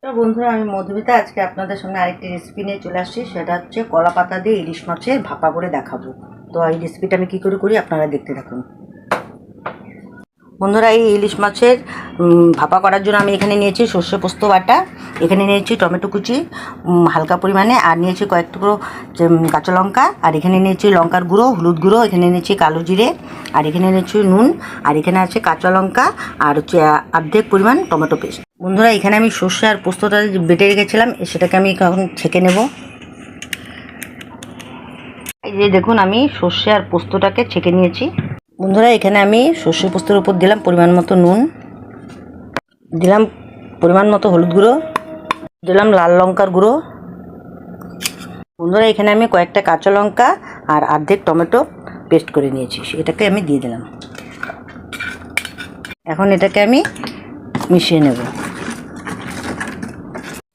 তো বন্ধুরা, আমি মধুমিতা আজকে আপনাদের সামনে আরেকটি রেসিপি নিয়ে চলে আসছি। সেটা হচ্ছে কলা পাতা দিয়ে ইলিশ মাছের ভাপা করে দেখাবো। তো এই রেসিপিটা আমি কী করে করি আপনারা দেখতে থাকুন। বন্ধুরা, এই ইলিশ মাছের ভাপা করার জন্য আমি এখানে নিয়েছি সর্ষে পোস্ত বাটা, এখানে নিয়েছি টমেটো কুচি হালকা পরিমাণে, আর নিয়েছি কয়েক টুকরো কাঁচা লঙ্কা, আর এখানে নিয়েছি লঙ্কার গুঁড়ো, হলুদ গুঁড়ো, এখানে নিয়েছি কালো জিরে, আর এখানে নিয়েছি নুন, আর এখানে আছে কাঁচা লঙ্কা, আর হচ্ছে অর্ধেক পরিমাণ টমেটো পেস্ট। বন্ধুরা, এখানে আমি সর্ষে আর পোস্তটা বেটে রেখেছিলাম, সেটাকে আমি এখন ছেঁকে নেব। এই যে দেখুন, আমি সর্ষে আর পোস্তটাকে ছেঁকে নিয়েছি। বন্ধুরা, এখানে আমি সর্ষে পোস্তের উপর দিলাম পরিমাণ মতো নুন, দিলাম পরিমাণ মতো হলুদ গুঁড়ো, দিলাম লাল লঙ্কার গুঁড়ো। বন্ধুরা, এখানে আমি কয়েকটা কাঁচা লঙ্কা আর অর্ধেক টমেটো পেস্ট করে নিয়েছি, এটাকে আমি দিয়ে দিলাম। এখন এটাকে আমি মিশিয়ে নেব।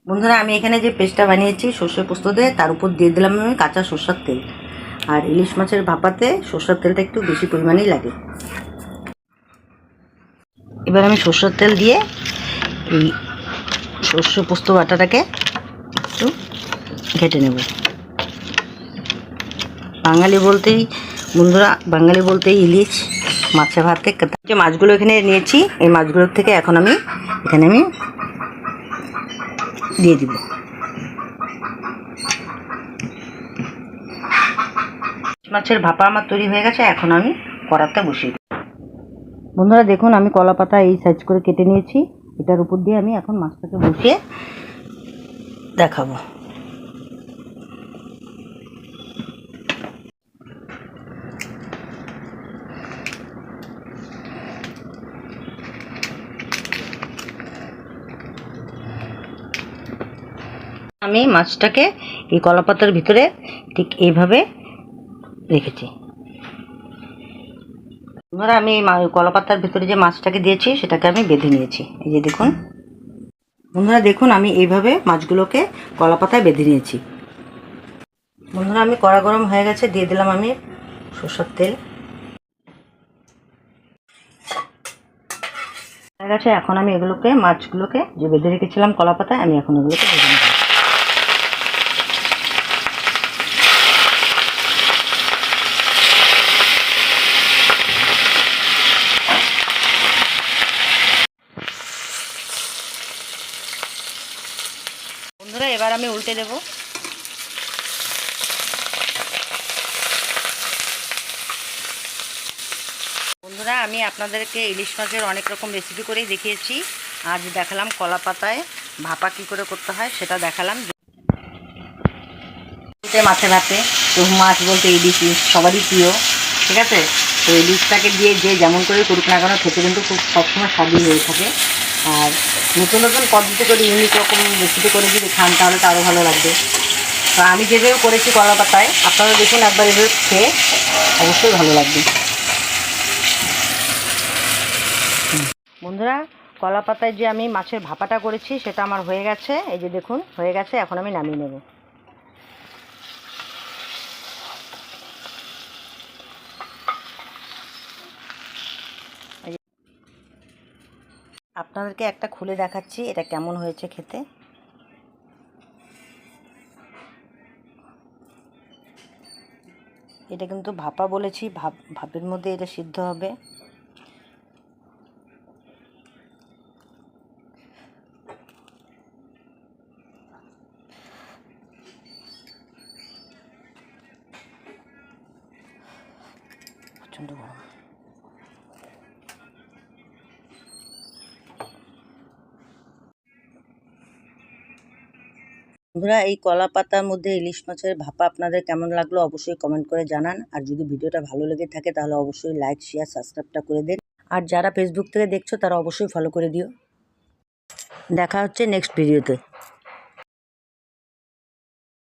বন্ধুরা, আমি এখানে যে পেস্টটা বানিয়েছি সর্ষে পোস্ত দিয়ে, তার উপর দিয়ে দিলাম আমি কাঁচা সর্ষের তেল। আর ইলিশ মাছের ভাপাতে সর্ষের তেলটা একটু বেশি পরিমাণেই লাগে। এবার আমি সর্ষের তেল দিয়ে এই সর্ষে পোস্ত বাটাটাকে একটু ঘেটে নেব। বাঙালি বলতেই ইলিশ মাছে ভাতে। যে মাছগুলো এখানে নিয়েছি, এই মাছগুলোর থেকে এখন আমি এখানে দিয়ে দিব। মাছের ভাপা আমার তৈরি হয়ে গেছে, এখন আমি কড়াতে বসিয়ে দিই। বন্ধুরা দেখুন, আমি কলা পাতা এই সাইজ করে কেটে নিয়েছি, এটার উপর দিয়ে আমি এখন মাছটাকে বসিয়ে দেখাবো। আমি মাছটাকে এই কলা পাতার ভিতরে ঠিক এইভাবে রেখেছি। বন্ধুরা, আমি কলা পাতার ভিতরে যে মাছটাকে দিয়েছি সেটাকে আমি বেঁধে নিয়েছি। এই যে দেখুন বন্ধুরা, দেখুন আমি এইভাবে মাছগুলোকে কলা পাতায় বেঁধে নিয়েছি। বন্ধুরা, আমি কড়া গরম হয়ে গেছে, দিয়ে দিলাম আমি সরষের তেল হয়ে গেছে। এখন আমি মাছগুলোকে যে বেঁধে রেখেছিলাম কলা পাতায়, আমি এখন এগুলোকে ভেজে নেব। বন্ধুরা, এবার আমি উল্টে দেব। বন্ধুরা, আমি আপনাদেরকে ইলিশ মাছের অনেক রকম রেসিপি করেই দেখিয়েছি। আজ দেখালাম কলা পাতায় ভাপা কী করে করতে হয়, সেটা দেখালাম। মাছে ভাতে তো মাছ বলতে ইলিশ সবারই প্রিয়, ঠিক আছে। তো ইলিশটাকে দিয়ে যে যেমন করে করুক না কেন, খেতে কিন্তু খুব সবসময় স্বাদই হয়ে থাকে। আর নতুন নতুন পদ্ধতি করে ইউনিক রকম রেসিপি করে যদি খান তাহলে তো আরও ভালো লাগবে। তো আমি যেভাবে করেছি কলা পাতায়, আপনারা দেখুন একবার এভাবে খেয়ে অবশ্যই ভালো লাগবে। বন্ধুরা, কলা পাতায় যে আমি মাছের ভাপাটা করেছি সেটা আমার হয়ে গেছে। এই যে দেখুন হয়ে গেছে, এখন আমি নামিয়ে নেব। আপনাদেরকে একটা খুলে দেখাচ্ছি এটা কেমন হয়েছে খেতে। এটা কিন্তু ভাপা বলেছি, ভাপের মধ্যে এটা সিদ্ধ হবে। প্রচণ্ড গরম। বন্ধুরা, এই কলা পাতার মধ্যে ইলিশ মাছের ভাপা আপনাদের কেমন লাগলো অবশ্যই কমেন্ট করে জানান। আর যদি ভিডিওটা ভালো লেগে থাকে তাহলে অবশ্যই লাইক, শেয়ার, সাবস্ক্রাইবটা করে দেন। আর যারা ফেসবুক থেকে দেখছো তারা অবশ্যই ফলো করে দিও। দেখা হচ্ছে নেক্সট ভিডিওতে।